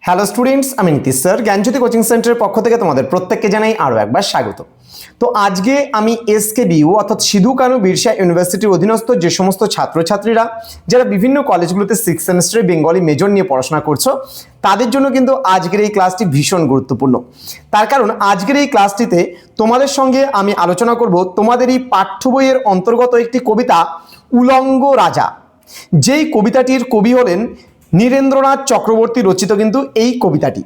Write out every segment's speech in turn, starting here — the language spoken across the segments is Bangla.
হ্যালো স্টুডেন্টস, আমি নীতিশ স্যার জ্ঞানজ্যোতি কোচিং সেন্টারের পক্ষ থেকে তোমাদের প্রত্যেককে জানাই আরও একবার স্বাগত। তো আজকে আমি এসকেবিইউ অর্থাৎ সিধু কানু বিরসা ইউনিভার্সিটির অধীনস্থ যে সমস্ত ছাত্রছাত্রীরা যারা বিভিন্ন কলেজগুলোতে 6th সেমেস্টারে বেঙ্গলি মেজর নিয়ে পড়াশোনা করছো তাদের জন্য কিন্তু আজকের এই ক্লাসটি ভীষণ গুরুত্বপূর্ণ। তার কারণ আজকের এই ক্লাসটিতে তোমাদের সঙ্গে আমি আলোচনা করব তোমাদের এই পাঠ্য বইয়ের অন্তর্গত একটি কবিতা উলঙ্গ রাজা, যেই কবিতাটির কবি হলেন নীরেন্দ্রনাথ চক্রবর্তী রচিত কিন্তু এই কবিতাটি।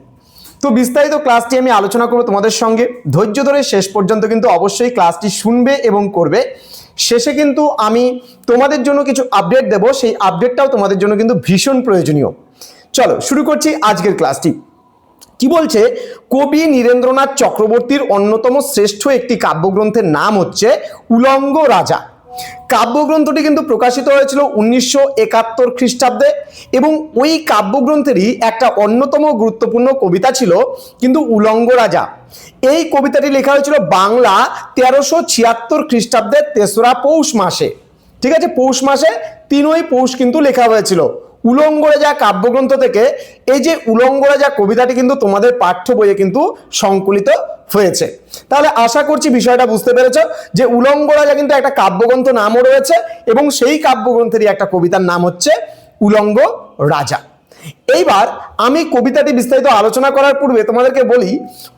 তো বিস্তারিত ক্লাসটি আমি আলোচনা করব তোমাদের সঙ্গে, ধৈর্য ধরে শেষ পর্যন্ত কিন্তু অবশ্যই ক্লাসটি শুনবে এবং করবে। শেষে কিন্তু আমি তোমাদের জন্য কিছু আপডেট দেব, সেই আপডেটটাও তোমাদের জন্য কিন্তু ভীষণ প্রয়োজনীয়। চলো শুরু করছি আজকের ক্লাসটি। কি বলছে, কবি নীরেন্দ্রনাথ চক্রবর্তীর অন্যতম শ্রেষ্ঠ একটি কাব্যগ্রন্থের নাম হচ্ছে উলঙ্গ রাজা। কাব্যগ্রন্থটি কিন্তু প্রকাশিত হয়েছিল 1971 খ্রিস্টাব্দে এবং ওই কাব্যগ্রন্থেরই একটা অন্যতম গুরুত্বপূর্ণ কবিতা ছিল কিন্তু উলঙ্গ রাজা। এই কবিতাটি লেখা হয়েছিল বাংলা 1376 খ্রিস্টাব্দের 3রা পৌষ মাসে। ঠিক আছে, পৌষ মাসে 3ই পৌষ কিন্তু লেখা হয়েছিল উলঙ্গ রাজা কাব্যগ্রন্থ থেকে। এই যে উলঙ্গ রাজা কবিতাটি কিন্তু তোমাদের পাঠ্য বইয়ে কিন্তু সংকলিত হয়েছে। তাহলে আশা করছি বিষয়টা বুঝতে পেরেছো যে উলঙ্গ রাজা কিন্তু একটা কাব্যগ্রন্থ নামও রয়েছে এবং সেই কাব্যগ্রন্থেরই একটা কবিতার নাম হচ্ছে উলঙ্গ রাজা। এইবার আমি কবিতাটি বিস্তারিত আলোচনা করার পূর্বে তোমাদেরকে বলি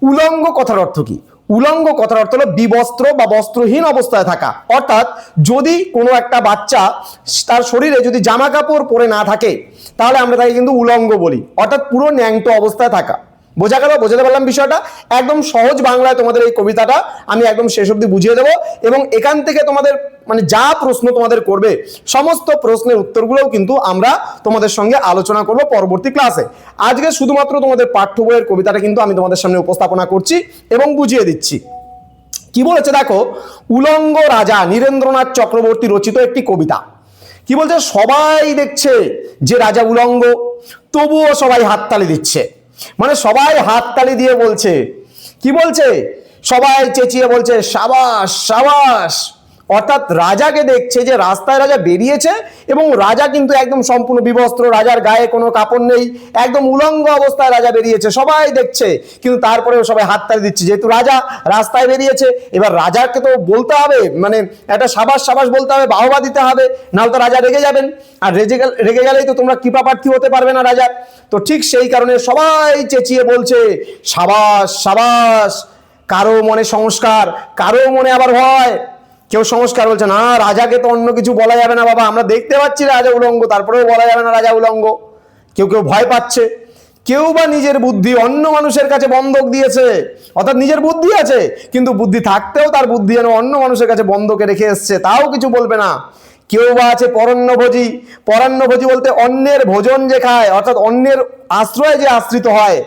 উলঙ্গ কথার অর্থ কি। উলঙ্গ কথার অর্থ হলো বিবস্ত্র বা বস্ত্রহীন অবস্থায় থাকা, অর্থাৎ যদি কোনো একটা বাচ্চা তার শরীরে যদি জামা কাপড় পরে না থাকে তাহলে আমরা তাকে কিন্তু উলঙ্গ বলি, অর্থাৎ পুরো ন্যাংটো অবস্থায় থাকা। বোঝা গেল? বোঝাতে পারলাম বিষয়টা? একদম সহজ বাংলায় তোমাদের এই কবিতাটা আমি একদম শেষ অবধি বুঝিয়ে দেবো এবং এখান থেকে তোমাদের মানে যা প্রশ্ন তোমাদের করবে সমস্ত প্রশ্নের উত্তরগুলোও কিন্তু আমরা তোমাদের সঙ্গে আলোচনা করব পরবর্তী ক্লাসে। আজকে শুধুমাত্র তোমাদের পাঠ্য বইয়ের কবিতাটা কিন্তু আমি তোমাদের সামনে উপস্থাপনা করছি এবং বুঝিয়ে দিচ্ছি। কি বলেছে দেখো, উলঙ্গ রাজা নীরেন্দ্রনাথ চক্রবর্তী রচিত একটি কবিতা। কি বলছে, সবাই দেখছে যে রাজা উলঙ্গ, তবুও সবাই হাততালি দিচ্ছে। মানে সবাই হাততালি দিয়ে বলছে, কি বলছে, সবাই চেঁচিয়ে বলছে সাবাস সাবাস। অর্থাৎ রাজাকে দেখছে যে রাস্তায় রাজা বেরিয়েছে এবং রাজা কিন্তু একদম সম্পূর্ণ বিবস্ত্র, রাজার গায়ে কোনো কাপড় নেই, একদম উলঙ্গ অবস্থায় রাজা বেরিয়েছে, সবাই দেখছে, কিন্তু তারপরেও সবাই হাততালি দিচ্ছে। যেহেতু রাজা রাস্তায় বেরিয়েছে, এবার রাজাকে তো বলতে হবে, মানে একটা সাবাস সাবাস বলতে হবে, বাহবা দিতে হবে, নাহলে তো রাজা রেগে যাবেন, আর রেগে গেলেই তো তোমরা কৃপা প্রার্থী হতে পারবে না রাজার। তো ঠিক সেই কারণে সবাই চেঁচিয়ে বলছে সাবাস সাবাস। কারো মনে সংস্কার, কারো মনে আবার ভয়। কেউ সংস্কার বলছে না, রাজাকে তো অন্য কিছু বলা যাবে না বাবা, আমরা দেখতে পাচ্ছি রাজা উলঙ্গ, তারপরেও বলা যাবে না রাজা উলঙ্গ। কেউ কেউ ভয় পাচ্ছে, কেউ বা নিজের বুদ্ধি অন্য মানুষের কাছে বন্ধক দিয়েছে, অর্থাৎ নিজের বুদ্ধি আছে কিন্তু বুদ্ধি থাকতেও তার বুদ্ধি যেন অন্য মানুষের কাছে বন্ধকে রেখে এসছে, তাও কিছু বলবে না। কেউ বা আছে পরান্নভোজী। পরান্নভোজী বলতে অন্যের ভোজন যে খায়, অর্থাৎ অন্যের আশ্রয়ে যে আশ্রিত হয়,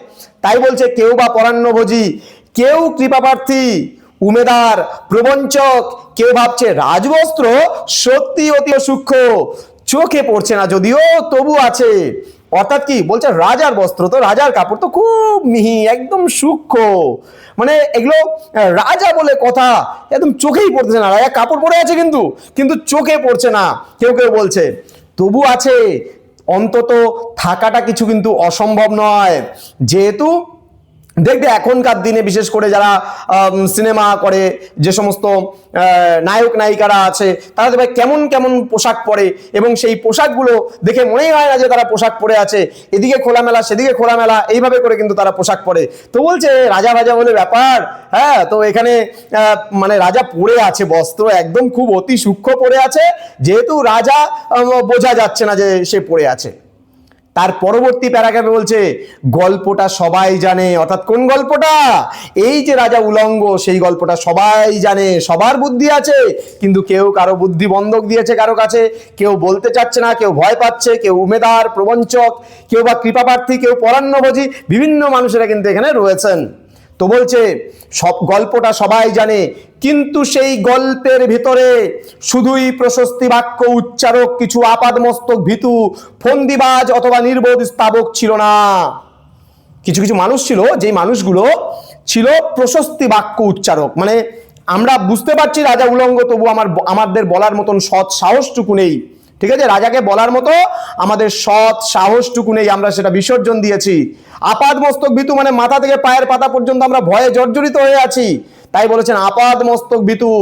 তাই বলছে কেউ বা পরান্নভোজী। কেউ কৃপাপ্রার্থী, উমেদার, প্রবঞ্চক, কেউ ভাবছে রাজবস্ত্র সত্যি অতি সূক্ষ্ম, চোখে পড়ছে না যদিও তবু আছে। অর্থাৎ কি বলছে, রাজার বস্ত্র তো, রাজার কাপড় তো খুব মিহি, একদম সূক্ষ্ম, মানে এগুলো রাজা বলে কথা, একদম চোখেই পড়ছে না। রাজা কাপড় পরে আছে কিন্তু কিন্তু চোখে পড়ছে না। কেউ কেউ বলছে তবু আছে, অন্তত থাকাটা কিছু কিন্তু অসম্ভব নয়। যেহেতু দেখবে এখনকার দিনে বিশেষ করে যারা সিনেমা করে, যে সমস্ত নায়ক নায়িকারা আছে, তারা দেখবে কেমন কেমন পোশাক পরে এবং সেই পোশাকগুলো দেখে মনেই হয় না যে তারা পোশাক পরে আছে, এদিকে খোলামেলা সেদিকে খোলামেলা, এইভাবে করে কিন্তু তারা পোশাক পরে। তো বলছে রাজা ভাজা বলে ব্যাপার, হ্যাঁ, তো এখানে মানে রাজা পরে আছে বস্ত্র একদম খুব অতি সূক্ষ্ম পরে আছে, যেহেতু রাজা বোঝা যাচ্ছে না যে সে পরে আছে। তার পরবর্তী প্যারাগ্রাফে বলছে গল্পটা সবাই জানে, অর্থাৎ কোন গল্পটা, এই যে রাজা উলঙ্গ সেই গল্পটা সবাই জানে, সবার বুদ্ধি আছে, কিন্তু কেউ কারো বুদ্ধি বন্ধক দিয়েছে কারো কাছে, কেউ বলতে চাচ্ছে না, কেউ ভয় পাচ্ছে, কেউ উমেদার, প্রবঞ্চক, কেউ বা কৃপাপ্রার্থী, কেউ পরান্নভোজী, বিভিন্ন মানুষেরা কিন্তু এখানে রয়েছেন। তো বলছে সব গল্পটা সবাই জানে, কিন্তু সেই গল্পের ভিতরে শুধুই প্রশস্তি বাক্য উচ্চারক কিছু আপাদমস্তক ভীতু ফন্দিবাজ অথবা নির্বোধ স্থাবক ছিল না। কিছু কিছু মানুষ ছিল, যেই মানুষগুলো ছিল প্রশস্তি বাক্য উচ্চারক, মানে আমরা বুঝতে পারছি রাজা উলঙ্গ, তবু আমাদের বলার মতন সৎ সাহসটুকু নেই, ঠিক আছে, রাজাকে বলার মতো আমাদের সৎ সাহসটুকু নেই, আমরা সেটা বিসর্জন দিয়েছি। আপাদ মস্তক ভীতু মানে মাথা থেকে পায়ের পাতা পর্যন্ত আমরা ভয়ে জর্জরিত হয়ে আছি। তাই বলেছেন আপাদ মস্তক ভীতু।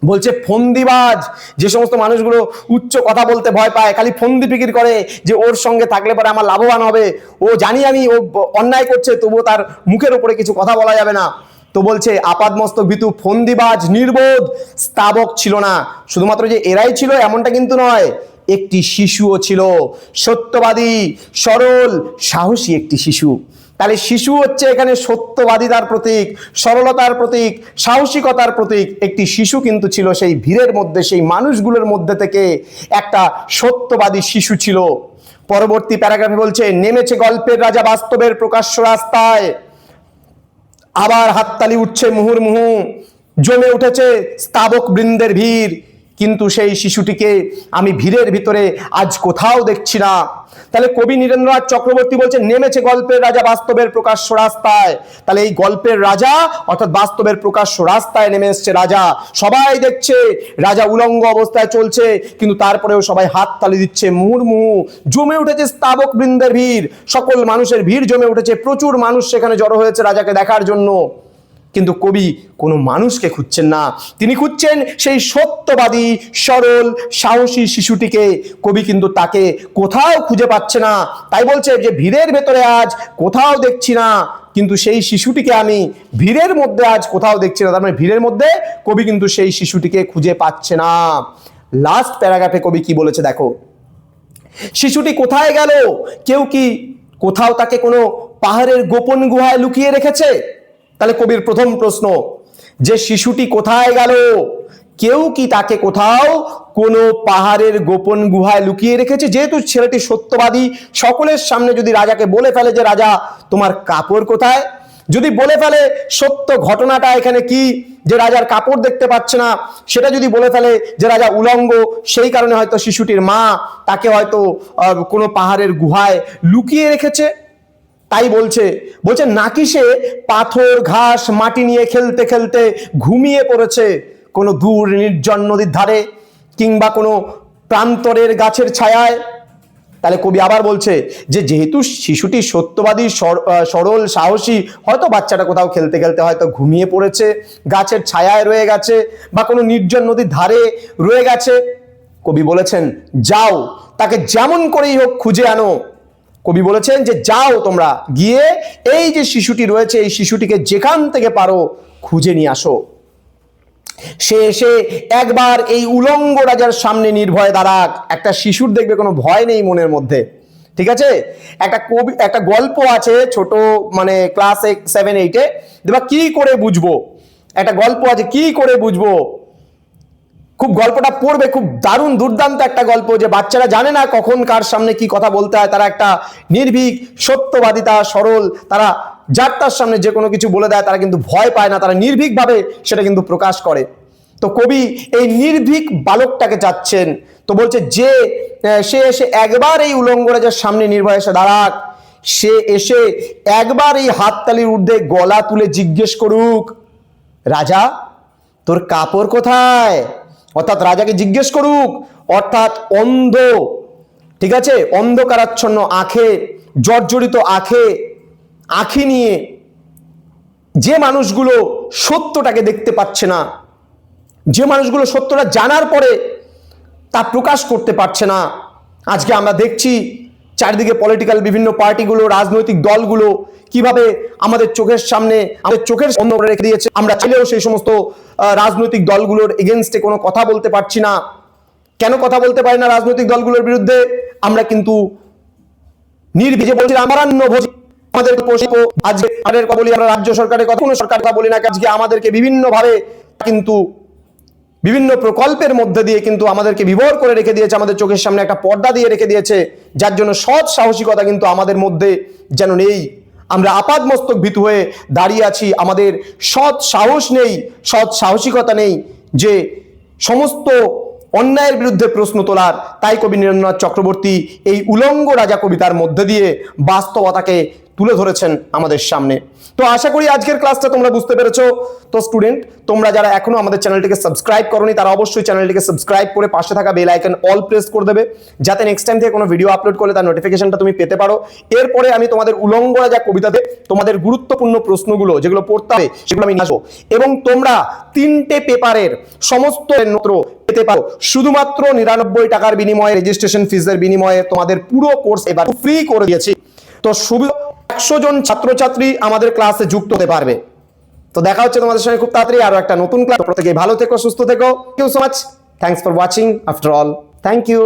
বলছে ফন্দিবাজ, যে সমস্ত মানুষগুলো উচ্চ কথা বলতে ভয় পায়, খালি ফন্দি ফিকির করে যে ওর সঙ্গে থাকলে পরে আমার লাভবান হবে, ও জানি আমি ও অন্যায় করছে তবুও তার মুখের উপরে কিছু কথা বলা যাবে না। তো বলছে আপাদমস্তক ভীতু, ফন্দিবাজ, নির্বোধ, স্তাবক ছিল না। শুধুমাত্র যে এরাই ছিল এমনটা কিন্তু নয়, একটি শিশুও ছিল, সত্যবাদী, সরল, সাহসী একটি শিশু। তাহলে শিশু হচ্ছে এখানে সত্যবাদিতার প্রতীক, সরলতার প্রতীক, সাহসিকতার প্রতীক। একটি শিশু কিন্তু ছিল সেই ভিড়ের মধ্যে, সেই মানুষগুলোর মধ্যে থেকে একটা সত্যবাদী শিশু ছিল। পরবর্তী প্যারাগ্রাফে বলছে নেমেছে গল্পের রাজা বাস্তবের প্রকাশ্য রাস্তায়, আবার হাততালি উঠছে মুহুর্মুহু, জমে উঠেছে স্তাবক বৃন্দের ভিড়, কিন্তু সেই শিশুটিকে আমি ভিড়ের ভিতরে আজ কোথাও দেখছি না। তাহলে কবি নীরেন্দ্রনাথ চক্রবর্তী বলছে নেমেছে গল্পের রাজা বাস্তবের প্রকাশ্য রাস্তায়। তাহলে এই গল্পের রাজা অর্থাৎ বাস্তবের প্রকাশ্য রাস্তায় নেমে এসছে রাজা। সবাই দেখছে রাজা উলঙ্গ অবস্থায় চলছে, কিন্তু তারপরেও সবাই হাততালি দিচ্ছে মুহুর্মুহু, জমে উঠেছে স্তাবক বৃন্দের ভিড়, সকল মানুষের ভিড় জমে উঠেছে, প্রচুর মানুষ সেখানে জড়ো হয়েছে রাজাকে দেখার জন্য। কিন্তু কবি কোনো মানুষকে খুঁজছেন না, তিনি খুঁজছেন সেই সত্যবাদী, সরল, সাহসী শিশুটিকে। কবি কিন্তু তাকে কোথাও খুঁজে পাচ্ছে না। তাই বলছে যে ভিড়ের ভেতরে আজ কোথাও দেখছি না, কিন্তু সেই শিশুটিকে আমি ভিড়ের মধ্যে আজ কোথাও দেখছি না। তার মানে ভিড়ের মধ্যে কবি কিন্তু সেই শিশুটিকে খুঁজে পাচ্ছে না। লাস্ট প্যারাগ্রাফে কবি কি বলেছে দেখো, শিশুটি কোথায় গেল? কেউ কি কোথাও তাকে কোনো পাহাড়ের গোপন গুহায় লুকিয়ে রেখেছে? তাহলে কবির প্রথম প্রশ্ন যে শিশুটি কোথায় গেল, কেউ কি তাকে কোথাও কোনো পাহাড়ের গোপন গুহায় লুকিয়ে রেখেছে? যেহেতু ছেলেটি সত্যবাদী, সকলের সামনে যদি রাজাকে বলে ফেলে যে রাজা তোমার কাপড় কোথায়, যদি বলে ফেলে সত্য ঘটনাটা এখানে কি, যে রাজার কাপড় দেখতে পাচ্ছে না, সেটা যদি বলে ফেলে যে রাজা উলঙ্গ, সেই কারণে হয়তো শিশুটির মা তাকে হয়তো কোনো পাহাড়ের গুহায় লুকিয়ে রেখেছে। তাই বলছে নাকি সে পাথর ঘাস মাটি নিয়ে খেলতে খেলতে ঘুমিয়ে পড়েছে কোনো দূর নির্জন নদীর ধারে কিংবা কোনো প্রান্তরের গাছের ছায়ায়। তাহলে কবি আবার বলছে যে যেহেতু শিশুটি সত্যবাদী, সরল, সাহসী, হয়তো বাচ্চাটা কোথাও খেলতে খেলতে হয়তো ঘুমিয়ে পড়েছে, গাছের ছায়ায় রয়ে গেছে বা কোনো নির্জন নদীর ধারে রয়ে গেছে। কবি বলেছেন যাও তাকে যেমন করেই হোক খুঁজে আনো। কবি বলেছেন যে যাও তোমরা গিয়ে এই যে শিশুটি রয়েছে এই শিশুটিকে যেখান থেকে পারো খুঁজে নিয়ে আসো। সে এসে একবার এই উলঙ্গ রাজার সামনে নির্ভয়ে দাঁড়াক। একটা শিশুর দেখবে কোনো ভয় নেই মনের মধ্যে, ঠিক আছে? একটা গল্প আছে ছোট, মানে ক্লাস 7-8-এ, দেখবা কি করে বুঝবো, একটা গল্প আছে কি করে বুঝবো, খুব গল্পটা পড়বে, খুব দারুণ দুর্দান্ত একটা গল্প, যে বাচ্চারা জানে না কখন কার সামনে কি কথা বলতে হয়, তারা একটা নির্ভীক, সত্যবাদিতা, সরল, তারা যার তার সামনে যে কোনো কিছু বলে দেয়, তারা কিন্তু ভয় পায় না, তারা নির্ভীকভাবে সেটা কিন্তু প্রকাশ করে। তো কবি এই নির্ভীক বালকটাকে চাচ্ছেন। তো বলছে যে সে এসে একবার এই উলঙ্গ রাজার সামনে নির্ভয়ে এসে দাঁড়াক, সে এসে একবার এই হাততালির ঊর্ধ্বে গলা তুলে জিজ্ঞেস করুক রাজা তোর কাপড় কোথায়? অর্থাৎ রাজাকে জিজ্ঞেস করুক, অর্থাৎ অন্ধ, ঠিক আছে, অন্ধকারাচ্ছন্ন আঁখে, জর্জরিত আঁখি নিয়ে যে মানুষগুলো সত্যটাকে দেখতে পাচ্ছে না, যে মানুষগুলো সত্যটা জানার পরে তা প্রকাশ করতে পারছে না। আজকে আমরা দেখছি চারিদিকে পলিটিক্যাল বিভিন্ন পার্টিগুলো, রাজনৈতিক দলগুলো কিভাবে আমাদের চোখের সামনে, আমাদের চোখের অন্ধ করে রেখে দিয়েছে। আমরা চাইলেও সেই সমস্ত রাজনৈতিক দলগুলোর এগেনস্টে কোনো কথা বলতে পারছি না। কেন কথা বলতে পারি না রাজনৈতিক দলগুলোর বিরুদ্ধে? আমরা কিন্তু নির্ভীজে বলছি আমারান্য ভোজি, আমাদের আজকে বলি আমরা রাজ্য সরকারের কথা, কোনো সরকারের কথা বলি না, আজকে আমাদেরকে বিভিন্নভাবে কিন্তু বিভিন্ন প্রকল্পের মধ্যে দিয়ে কিন্তু আমাদেরকে বিভোর করে রেখে দিয়েছে, আমাদের চোখের সামনে একটা পর্দা দিয়ে রেখে দিয়েছে, যার জন্য সৎ সাহসিকতা কিন্তু আমাদের মধ্যে যেন নেই। আমরা আপাদমস্তক ভীতু হয়ে দাঁড়িয়ে আছি, আমাদের সৎ সাহস নেই, সৎ সাহসিকতা নেই যে সমস্ত অন্যায়ের বিরুদ্ধে প্রশ্ন তোলার। তাই কবি নীরেন্দ্রনাথ চক্রবর্তী এই উলঙ্গ রাজা কবিতার মধ্যে দিয়ে বাস্তবতাকে তুলে ধরেছেন আমাদের সামনে। তো আশা করি আজকের ক্লাসটা তোমরা বুঝতে পেরেছো। তো স্টুডেন্ট, তোমরা যারা এখনো আমাদের চ্যানেলটিকে সাবস্ক্রাইব করোনি তারা অবশ্যই চ্যানেলটিকে সাবস্ক্রাইব করে পাশে থাকা বেল আইকন অল প্রেস করে দেবে, যাতে নেক্সট টাইম থেকে কোনো ভিডিও আপলোড করলে তার নোটিফিকেশনটা তুমি পেতে পারো। এরপরে আমি তোমাদের উলঙ্গ রাজা কবিতাতে তোমাদের গুরুত্বপূর্ণ প্রশ্নগুলো যেগুলো পড়তে হবে সেগুলো আমি আসবো, এবং তোমরা 3টে পেপারের সমস্ত নোট পেতে পারো শুধুমাত্র 99 টাকার বিনিময়ে, রেজিস্ট্রেশন ফিজের বিনিময়ে। তোমাদের পুরো কোর্স এবার ফ্রি করে দিয়েছি। তো 100 জন ছাত্রছাত্রী আমাদের ক্লাসে যুক্ত হতে পারবে। তো দেখা হচ্ছে তোমাদের সঙ্গে খুব তাড়াতাড়ি আরো একটা নতুন ক্লাস। প্রত্যেকে ভালো থেকো, সুস্থ থেকো। Thank you so much. Thanks for watching after all. Thank you.